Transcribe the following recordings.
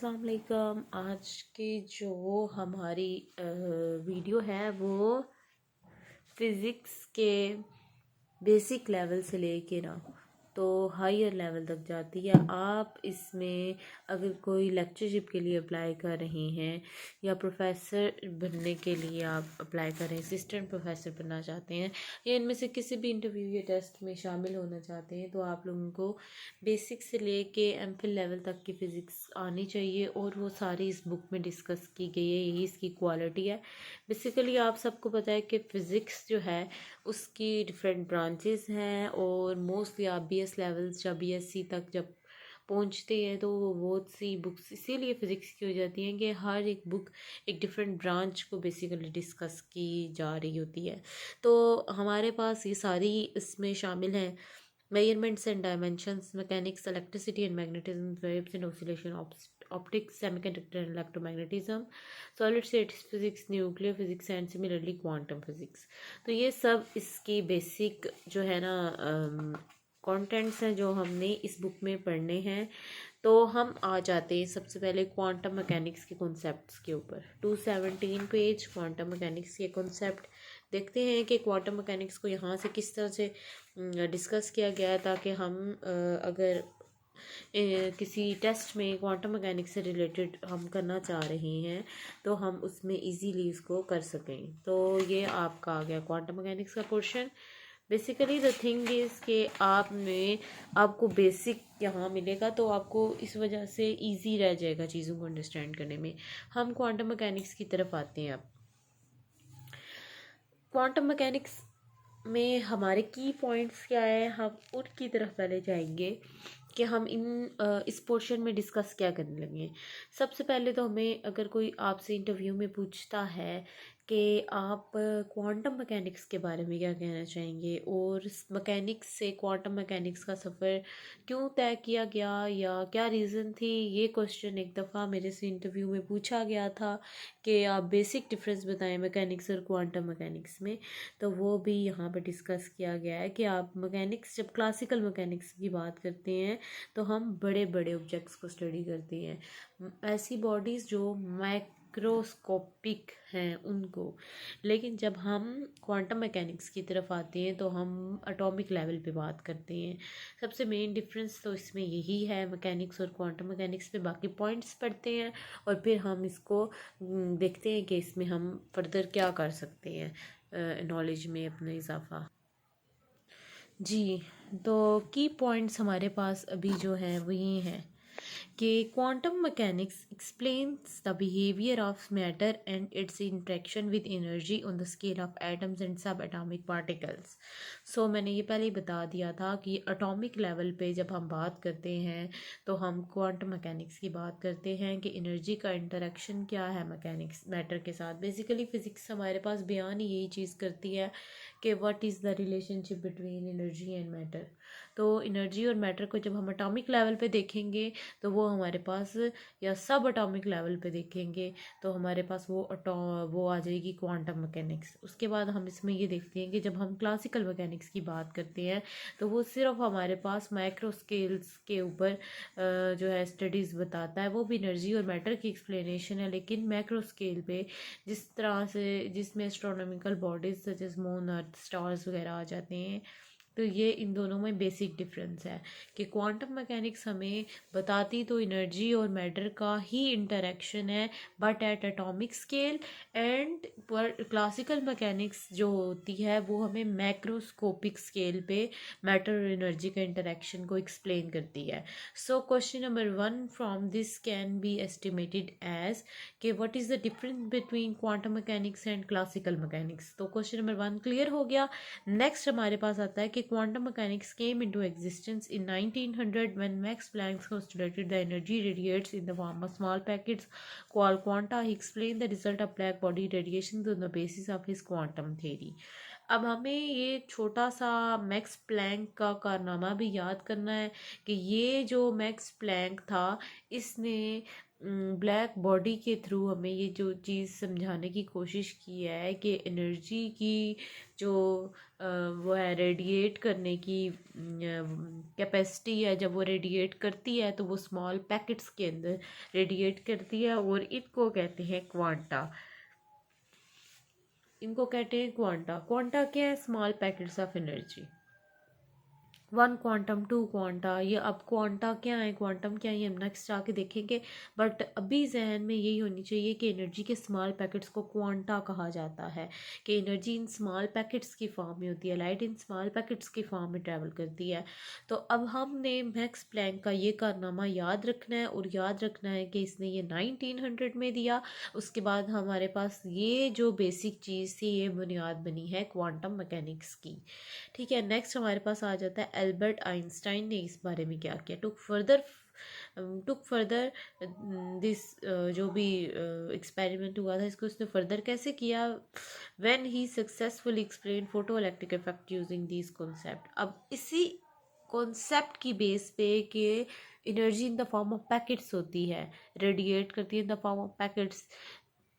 अस्सलाम वालेकुम। आज की जो हमारी वीडियो है वो फ़िज़िक्स के बेसिक लेवल से लेके ना तो हायर लेवल तक जाती है। आप इसमें अगर कोई लेक्चरशिप के लिए अप्लाई कर रहे हैं या प्रोफेसर बनने के लिए आप अप्लाई कर रहे हैं, असिस्टेंट प्रोफेसर बनना चाहते हैं या इनमें से किसी भी इंटरव्यू या टेस्ट में शामिल होना चाहते हैं, तो आप लोगों को बेसिक से लेके एमफिल लेवल तक की फ़िज़िक्स आनी चाहिए और वो सारी इस बुक में डिस्कस की गई है। यही इसकी क्वालिटी है। बेसिकली आप सबको पता है कि फ़िज़िक्स जो है उसकी डिफरेंट ब्रांचेस हैं और मोस्टली आप बीएस लेवल्स या बीएससी तक जब पहुंचते हैं तो वो बहुत सी बुक्स इसीलिए फ़िज़िक्स की हो जाती हैं कि हर एक बुक एक डिफरेंट ब्रांच को बेसिकली डिस्कस की जा रही होती है। तो हमारे पास ये सारी इसमें शामिल हैं: measurements and dimensions, mechanics, electricity and magnetism, waves and oscillation, optics, semiconductor and electromagnetism, solid state physics, nuclear physics and similarly quantum physics। तो ये सब इसकी बेसिक जो है ना कंटेंट्स हैं जो हमने इस बुक में पढ़ने हैं। तो हम आ जाते हैं सबसे पहले क्वांटम मैकेनिक्स के कॉन्सेप्ट्स के ऊपर। 217 पेज क्वांटम मैकेनिक्स के कॉन्सेप्ट देखते हैं कि क्वांटम मैकेनिक्स को यहाँ से किस तरह से डिस्कस किया गया है, ताकि हम अगर किसी टेस्ट में क्वांटम मैकेनिक्स से रिलेटेड हम करना चाह रहे हैं तो हम उसमें इजीली इसको कर सकें। तो ये आपका आ गया क्वांटम मैकेनिक्स का portion. Basically the thing is कि आपको बेसिक यहाँ मिलेगा तो आपको इस वजह से इजी रह जाएगा चीज़ों को अंडरस्टैंड करने में। हम क्वांटम मैकेनिक्स की तरफ आते हैं। अब क्वांटम मैकेनिक्स में हमारे की पॉइंट्स क्या है, हम उनकी तरफ पहले जाएंगे कि हम इस पोर्शन में डिस्कस क्या करने लगे। सबसे पहले तो हमें अगर कोई आपसे इंटरव्यू में पूछता है कि आप क्वांटम मैकेनिक्स के बारे में क्या कहना चाहेंगे और मैकेनिक्स से क्वांटम मैकेनिक्स का सफ़र क्यों तय किया गया या क्या रीज़न थी, ये क्वेश्चन एक दफ़ा मेरे से इंटरव्यू में पूछा गया था कि आप बेसिक डिफरेंस बताएं मैकेनिक्स और क्वांटम मैकेनिक्स में। तो वो भी यहाँ पर डिस्कस किया गया है कि आप मैकेनिक्स, जब क्लासिकल मैकेनिक्स की बात करते हैं तो हम बड़े बड़े ऑब्जेक्ट्स को स्टडी करते हैं, ऐसी बॉडीज़ जो माइक्रोस्कोपिक हैं उनको। लेकिन जब हम क्वांटम मैकेनिक्स की तरफ आते हैं तो हम एटॉमिक लेवल पे बात करते हैं। सबसे मेन डिफरेंस तो इसमें यही है मैकेनिक्स और क्वांटम मैकेनिक्स पे। बाकी पॉइंट्स पढ़ते हैं और फिर हम इसको देखते हैं कि इसमें हम फर्दर क्या कर सकते हैं नॉलेज में अपना इजाफा। जी, तो की पॉइंट्स हमारे पास अभी जो हैं वो ये हैं कि quantum mechanics explains the behaviour of matter and it's interaction with energy on the scale of atoms and सब एटॉमिक पार्टिकल्स। सो मैंने ये पहले ही बता दिया था कि एटॉमिक लेवल पे जब हम बात करते हैं तो हम क्वांटम मैकेनिक्स की बात करते हैं कि एनर्जी का इंटरेक्शन क्या है मैकेनिक्स मैटर के साथ। बेसिकली फ़िज़िक्स हमारे पास बयान ही यही चीज़ करती है कि what is the relationship between energy and matter. तो एनर्जी और मैटर को जब हम एटॉमिक लेवल पे देखेंगे तो वो हमारे पास, या सब एटॉमिक लेवल पे देखेंगे तो हमारे पास वो आ जाएगी क्वांटम मैकेनिक्स। उसके बाद हम इसमें ये देखते हैं कि जब हम क्लासिकल मैकेनिक्स की बात करते हैं तो वो सिर्फ हमारे पास माइक्रो स्केल्स के ऊपर जो है स्टडीज़ बताता है। वो भी एनर्जी और मैटर की एक्सप्लेनेशन है लेकिन मैक्रो स्केल पे, जिस तरह से जिसमें astronomical bodies such as moon, earth, stars वगैरह आ जाते हैं। तो ये इन दोनों में बेसिक डिफरेंस है कि क्वांटम मैकेनिक्स हमें बताती तो एनर्जी और मैटर का ही इंटरेक्शन है but at atomic scale, and classical mechanics जो होती है वो हमें मैक्रोस्कोपिक स्केल पे मैटर और एनर्जी का इंटरेक्शन को एक्सप्लेन करती है। So question number 1 from this can be estimated as कि what is the difference between quantum mechanics and classical mechanics. तो क्वेश्चन नंबर 1 क्लियर हो गया। नेक्स्ट हमारे पास आता है कि quantum mechanics came into existence in 1900 when Max Planck postulated the energy radiates in the form of small packets called quanta. He explained the result of black body radiation on the basis of his quantum theory. अब हमें ये छोटा सा max Planck का कारनामा भी याद करना है कि ये जो मैक्स प्लैंक था, इसने ब्लैक बॉडी के थ्रू हमें ये जो चीज़ समझाने की कोशिश की है कि एनर्जी की जो वो है रेडिएट करने की कैपेसिटी है, जब वो रेडिएट करती है तो वो स्मॉल पैकेट्स के अंदर रेडिएट करती है, और इनको कहते हैं क्वांटा। इनको कहते हैं क्वांटा। क्वांटा क्या है? Small packets of energy. One quantum, two quanta, ये अब क्वांटा क्या है, क्वांटम क्या है, ये हम नेक्स्ट आके देखेंगे। बट अभी जहन में यही होनी चाहिए कि एनर्जी के स्मॉल पैकेट्स को क्वांटा कहा जाता है, कि एनर्जी इन स्मॉल पैकेट्स की फॉर्म में होती है, लाइट इन स्मॉल पैकेट्स की फॉर्म में ट्रैवल करती है। तो अब हमने मैक्स प्लैंक का ये कारनामा याद रखना है, और याद रखना है कि इसने ये 1900 में दिया। उसके बाद हमारे पास ये जो बेसिक चीज़ थी, ये बुनियाद बनी है क्वांटम मैकेनिक्स की। ठीक है, नेक्स्ट हमारे पास आ जाता है एल्बर्ट आइंस्टाइन ने इस बारे में क्या किया। टुक फर्दर दिस जो भी एक्सपेरिमेंट हुआ था, इसको उसने फर्दर कैसे किया? When he successfully explain photo electric effect using this concept. अब इसी कॉन्सेप्ट की बेस पे कि energy in the form of packets होती है, रेडिएट करती है in the form of packets.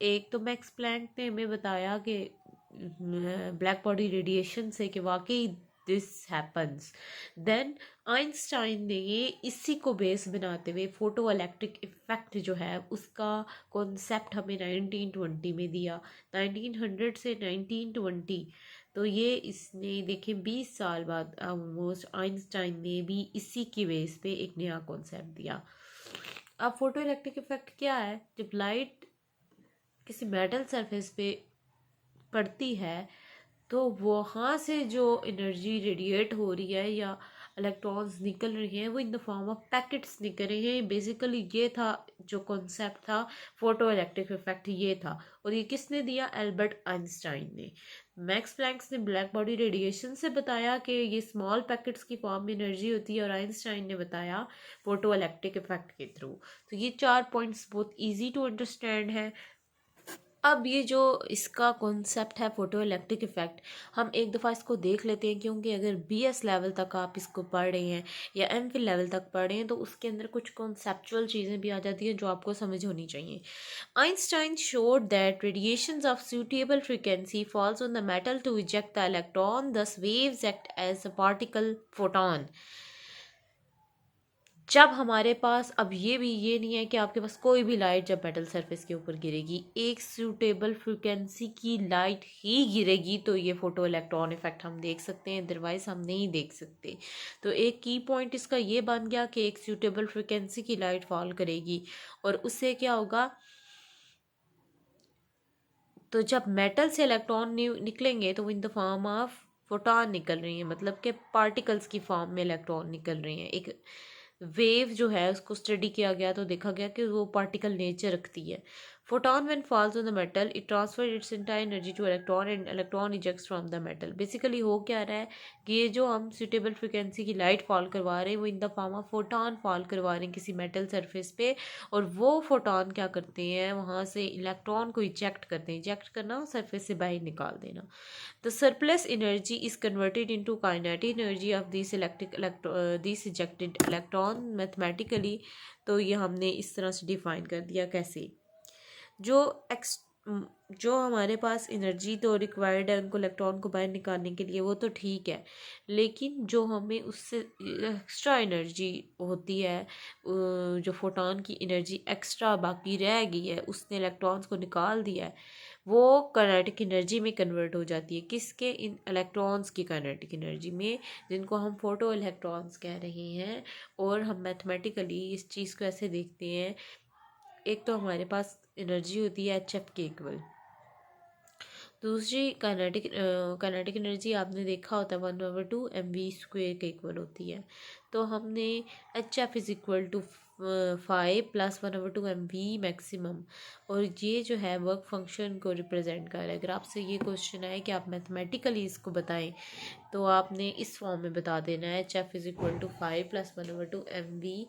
एक तो मैक्स प्लैंक ने हमें बताया कि ब्लैक बॉडी रेडिएशन से कि वाकई दिस हैपन्स। देन आइंस्टाइन ने ये इसी को बेस बनाते हुए फोटो इलेक्ट्रिक इफेक्ट जो है उसका कॉन्सेप्ट हमें 1920 में दिया। 1900 से 1920, तो ये इसने देखे 20 साल बाद ऑलमोस्ट आइंस्टाइन ने भी इसी की बेस पे एक नया कॉन्सेप्ट दिया। अब फोटो इलेक्ट्रिक इफेक्ट क्या है? जब लाइट किसी मेटल सरफेस पे पड़ती है तो वहाँ से जो एनर्जी रेडिएट हो रही है या इलेक्ट्रॉन्स निकल रही हैं, वो in the form of packets निकल रहे हैं। बेसिकली ये था जो कॉन्सेप्ट था फोटो इलेक्ट्रिक इफेक्ट, ये था। और ये किसने दिया? एल्बर्ट आइंस्टाइन ने। मैक्स प्लैंक्स ने ब्लैक बॉडी रेडिएशन से बताया कि ये स्मॉल पैकेट्स की फॉर्म में एनर्जी होती है, और आइंस्टाइन ने बताया फोटो इलेक्ट्रिक इफेक्ट के थ्रू। तो ये 4 पॉइंट्स बहुत ईजी टू अंडरस्टैंड है। अब ये जो इसका कॉन्सेप्ट है फोटो इलेक्ट्रिक इफेक्ट, हम एक दफ़ा इसको देख लेते हैं, क्योंकि अगर बीएस लेवल तक आप इसको पढ़ रहे हैं या एमफिल लेवल तक पढ़ रहे हैं तो उसके अंदर कुछ कॉन्सेप्चुअल चीज़ें भी आ जाती हैं जो आपको समझ होनी चाहिए। Einstein showed that radiations of suitable frequency falls on the metal to eject the electron, thus waves act as a particle photon। जब हमारे पास, अब ये भी ये नहीं है कि आपके पास कोई भी लाइट जब मेटल सरफेस के ऊपर गिरेगी, एक सूटेबल फ्रिक्वेंसी की लाइट ही गिरेगी तो ये फोटो इलेक्ट्रॉन इफेक्ट हम देख सकते हैं, अदरवाइज हम नहीं देख सकते। तो एक की पॉइंट इसका ये बन गया कि एक सूटेबल फ्रिक्वेंसी की लाइट फॉल करेगी, और उससे क्या होगा? तो जब मेटल से इलेक्ट्रॉन निकलेंगे तो वो in the form of photon निकल रही हैं, मतलब कि पार्टिकल्स की फॉर्म में इलेक्ट्रॉन निकल रहे हैं। एक वेव जो है उसको स्टडी किया गया तो देखा गया कि वो पार्टिकल नेचर रखती है। Photon when falls on the metal it transfer its entire energy two electron and electron ejects from the metal. Basically हो क्या रहा है कि ये जो हम सुटेबल फ्रिक्वेंसी की लाइट फॉल करवा रहे हैं वो in the form of photon fall करवा रहे हैं किसी मेटल सरफेस पे, और वो फोटॉन क्या करते हैं? वहाँ से इलेक्ट्रॉन को इजेक्ट करते हैं। इजेक्ट करना, सरफेस से बाहर निकाल देना। The surplus energy is converted into kinetic energy of these ejected electron mathematically। तो ये हमने इस तरह से डिफाइन कर दिया। कैसे? जो जो हमारे पास एनर्जी तो रिक्वायर्ड है उनको इलेक्ट्रॉन को बाहर निकालने के लिए, वो तो ठीक है, लेकिन जो हमें उससे एक्स्ट्रा एनर्जी होती है, जो फोटॉन की एनर्जी एक्स्ट्रा बाकी रह गई है, उसने इलेक्ट्रॉन्स को निकाल दिया है, वो काइनेटिक एनर्जी में कन्वर्ट हो जाती है। किसके? इन इलेक्ट्रॉन्स की काइनेटिक एनर्जी में, जिनको हम फोटो इलेक्ट्रॉन्स कह रहे हैं। और हम मैथमेटिकली इस चीज़ को ऐसे देखते हैं, एक तो हमारे पास एनर्जी होती है एच एफ के इक्वल, दूसरी काइनेटिक एनर्जी आपने देखा होता है 1/2 mv² के इक्वल होती है। तो हमने H F is equal to 5 + 1/2 mv maximum, और ये जो है वर्क फंक्शन को रिप्रेजेंट कर रहा है। अगर आपसे ये क्वेश्चन आए कि आप मैथमेटिकली इसको बताएं तो आपने इस फॉर्म में बता देना है, H F is equal to 5 + 1/2 mv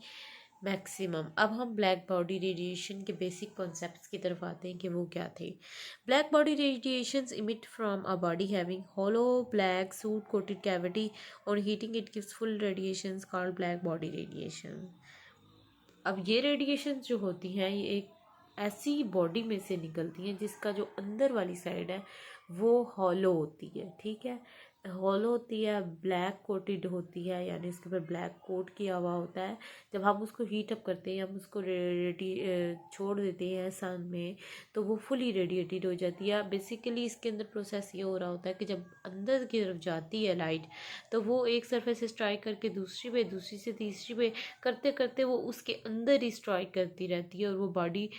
maximum. अब हम ब्लैक बॉडी रेडिएशन के बेसिक कॉन्सेप्ट्स की तरफ आते हैं कि वो क्या थे। Black body radiations emit from a body having hollow black soot coated cavity on heating it gives full radiations called black body radiation। अब ये रेडिएशन जो होती हैं ये एक ऐसी बॉडी में से निकलती हैं जिसका जो अंदर वाली साइड है वो हॉलो होती है, ठीक है। हॉलो होती है, ब्लैक कोटेड होती है, यानी उसके ऊपर ब्लैक कोट किया हुआ होता है। जब हम उसको हीट अप करते हैं, हम उसको छोड़ देते हैं सन में, तो वो फुली रेडिएटेड हो जाती है। बेसिकली इसके अंदर प्रोसेस ये हो रहा होता है कि जब अंदर की तरफ जाती है लाइट, तो वो एक सरफेस से स्ट्राइक करके दूसरी पे, दूसरी से तीसरी पे करते करते वो उसके अंदर ही स्ट्राइक करती रहती है और वो बॉडी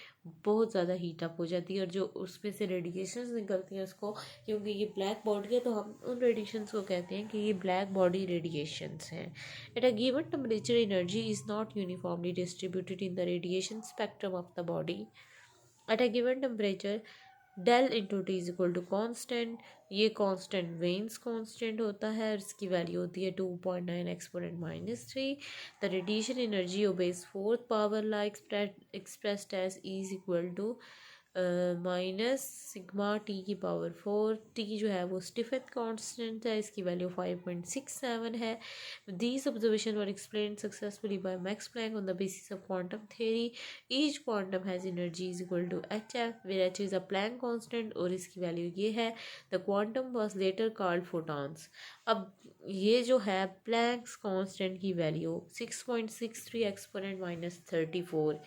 बहुत ज़्यादा हीट अप हो जाती है। और जो उसमें से रेडिएशंस निकलती हैं उसको, क्योंकि ये ब्लैक बॉडी है तो हम उन रेडिएशंस को कहते हैं कि ये ब्लैक बॉडी रेडिएशंस हैं। At a given temperature energy is not uniformly distributed in the radiation spectrum of the body. At a given temperature del into T is equal to constant. ये constant Wien's constant होता है और इसकी value होती है 2.9 exponent -3। The radiation energy obeys fourth power law expressed as is equal to minus sigma T की power 4। T जो है वो स्टीफन कांस्टेंट है, इसकी वैल्यू 5.67 है। These observation were explain successfully by Max Planck on the basis of quantum theory. Each quantum has energy is equal to H F where H is a Planck constant और इसकी value ये है। The quantum was later called photons. अब ये जो है Planck's constant की value 6.63 exponent -34,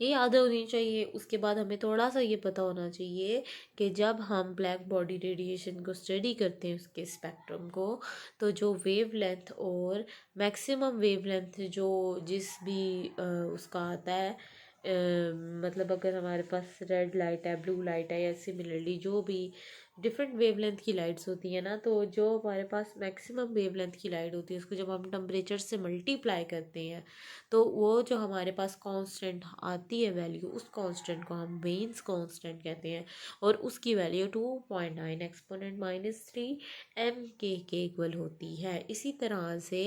ये याद होनी चाहिए। उसके बाद हमें थोड़ा सा ये पता होना चाहिए कि जब हम ब्लैक बॉडी रेडिएशन को स्टडी करते हैं उसके स्पेक्ट्रम को, तो जो वेवलेंथ और मैक्सिमम वेवलेंथ जो जिस भी उसका आता है, मतलब अगर हमारे पास रेड लाइट है, ब्लू लाइट है, या सिमिलरली जो भी डिफरेंट वेवलेंथ की लाइट्स होती है ना, तो जो हमारे पास मैक्सिमम वेवलेंथ की लाइट होती है उसको जब हम टेम्परेचर से मल्टीप्लाई करते हैं, तो वो जो हमारे पास कांस्टेंट आती है वैल्यू, उस कांस्टेंट को हम वेन्स कांस्टेंट कहते हैं और उसकी वैल्यू 2.9 एक्सपोनेंट -3 एम के इक्वल होती है। इसी तरह से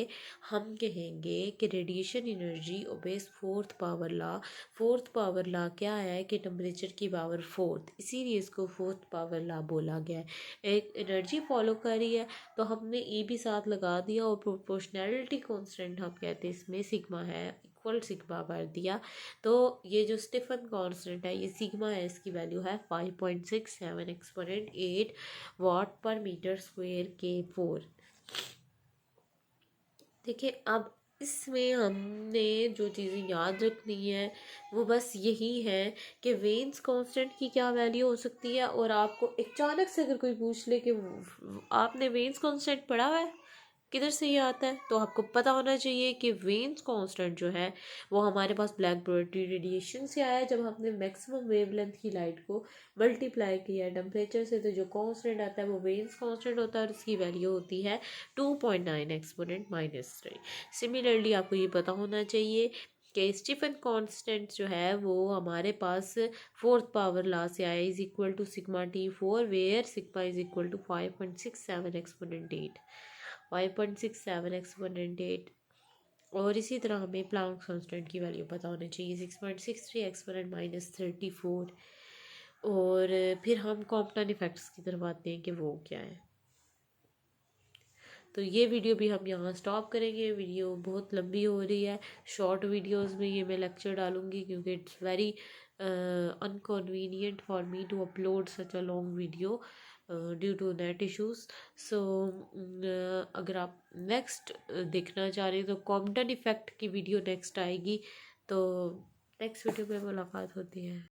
हम कहेंगे कि radiation energy obeys fourth power law. Fourth power law क्या है कि टेम्परेचर की पावर फोर्थ, इसीलिए इसको फोर्थ पावर ला बोला गया है। एक एनर्जी फॉलो कर रही है तो हमने ए भी साथ लगा दिया और प्रोपोर्शनैलिटी कांस्टेंट हम कहते हैं इसमें सिग्मा है, इक्वल सिग्मा कर दिया। तो ये जो स्टीफन कांस्टेंट है ये सिग्मा है, इसकी वैल्यू है 5.67 एक्सपोनेंट 8 वाट पर मीटर स्क्वायर K4। देखिए अब इसमें हमने जो चीज़ें याद रखनी है वो बस यही है कि वेन्स कांस्टेंट की क्या वैल्यू हो सकती है। और आपको अचानक से अगर कोई पूछ ले कि आपने वेन्स कांस्टेंट पढ़ा हुआ है, किधर से ये आता है, तो आपको पता होना चाहिए कि वेन्स कांस्टेंट जो है वो हमारे पास ब्लैक बॉडी रेडिएशन से आया है। जब हमने मैक्सिमम वेवलेंथ की लाइट को मल्टीप्लाई किया टेम्परेचर से, तो जो कांस्टेंट आता है वो वेन्स कांस्टेंट होता है और इसकी वैल्यू होती है 2.9 एक्सपोनेंट -3। सिमिलरली आपको ये पता होना चाहिए कि स्टीफन कांस्टेंट जो है वो हमारे पास फोर्थ पावर ला से आया, is equal to sigma T4 where sigma is equal to 5.67 exponent 8, 5.67 exponent 8। और इसी तरह हमें प्लैंक कांस्टेंट की वैल्यू पता होनी चाहिए 6.63 एक्सपोनेंट -34। और फिर हम कॉम्पटन इफेक्ट्स की तरफ आते हैं कि वो क्या है। तो ये वीडियो भी हम यहाँ स्टॉप करेंगे, वीडियो बहुत लंबी हो रही है। शॉर्ट वीडियोस में ये मैं लेक्चर डालूँगी क्योंकि it's very inconvenient for me to upload such a long video due to net issues. So अगर आप नेक्स्ट देखना चाह रहे हो तो कॉम्पटन इफ़ेक्ट की वीडियो नेक्स्ट आएगी। तो नेक्स्ट वीडियो में मुलाकात होती है।